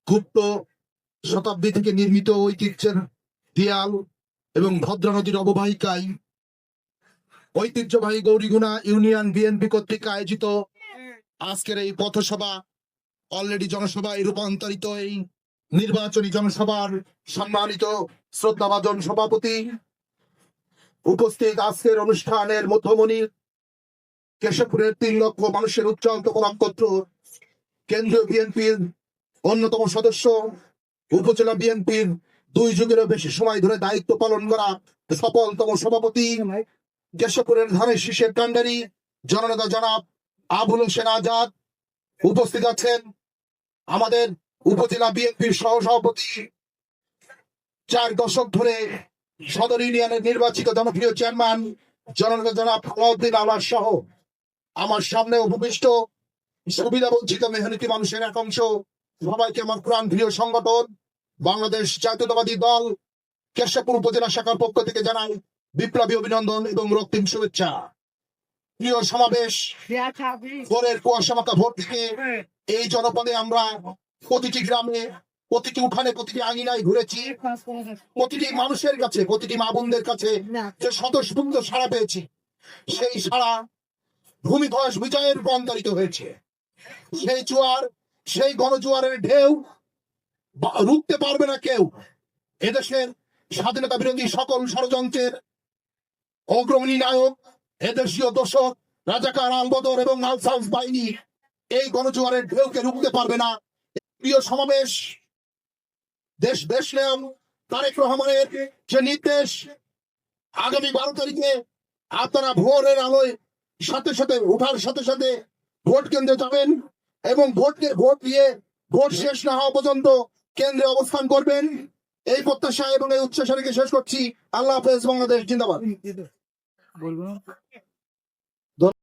গুপ্ত শতাব্দী থেকে নির্মিত ঐতিহ্যের দেয়াল এবং ভদ্রা নদীর অববাহিকায় ঐতিহ্যবাহী গৌরীগুনা ইউনিয়ন বিএনপি কর্তৃক আয়োজিত আজকের এই পথসভা অলরেডি জনসভায় রূপান্তরিত এই নির্বাচনী জনসভার সম্মানিত শ্রদ্ধাভাজন সভাপতি, উপস্থিত আজকের অনুষ্ঠানের মধ্যমণি, কেশবপুরের 3 লক্ষ মানুষের উজ্জ্বল নক্ষত্র, কেন্দ্রীয় বিএনপির অন্যতম সদস্য, উপজেলা বিএনপির 2 যুগেরও বেশি সময় ধরে দায়িত্ব পালন করা সফলতম সভাপতি, কেশবপুরের ধানের শীষের কাণ্ডারি জননেতা জনাব আবুল হোসেন আজাদ। উপস্থিত আছেন আমাদের উপজেলা বিএনপির সহসভাপতি, 4 দশক ধরে সদর ইউনিয়নের নির্বাচিত জনপ্রিয় চেয়ারম্যান জননেতা জনাব আলাউদ্দিন আওয়াজ সহ আমার সামনে উপবিষ্ট সুবিধা বঞ্চিত মেহনতি মানুষের এক অংশ, সবাইকে আমার প্রাণ প্রিয় সংগঠন বাংলাদেশ জাতীয়তাবাদী দল কেশবপুর উপজেলা শাখার পক্ষ থেকে জানাই বিপ্লবী অভিনন্দন এবং রক্তিম শুভেচ্ছা। প্রিয় সমাবেশ, ভোরের কুয়াশা মাখা ভোর থেকে এই জনপদে আমরা প্রতিটি গ্রামে, প্রতিটি উঠানে, প্রতিটি আঙিনায় ঘুরেছি। প্রতিটি মানুষের কাছে, প্রতিটি মা বোনদের কাছে যে স্বতঃস্ফূর্ত সাড়া পেয়েছি, সেই সাড়া ভূমিধস বিজয়ের রূপান্তরিত হয়েছে। সেই জোয়ার, সেই গণজোয়ারের ঢেউ রুখতে পারবে না কেউ। এদেশের স্বাধীনতা বিরোধী সকল ষড়যন্ত্রের অগ্রণী নায়ক, এদেশীয় দোষক রাজাকার আলবদর এবং আলসাউস বাহিনী এই গণজোয়ারের ঢেউকে রুখতে পারবে না। প্রিয় সমাবেশ, দেশ নায়ক তারেক রহমানের যে নির্দেশ, আগামী 12 তারিখে আপনারা ভোরের আলোয় সাথে সাথে ওঠার সাথে সাথে ভোট কেন্দ্রে যাবেন এবং ভোট দিয়ে ভোট শেষ না হওয়া পর্যন্ত কেন্দ্রে অবস্থান করবেন। এই প্রত্যাশা এবং এই উচ্চাসা রেখে শেষ করছি। আল্লাহ হাফেজ। বাংলাদেশ জিন্দাবাদ।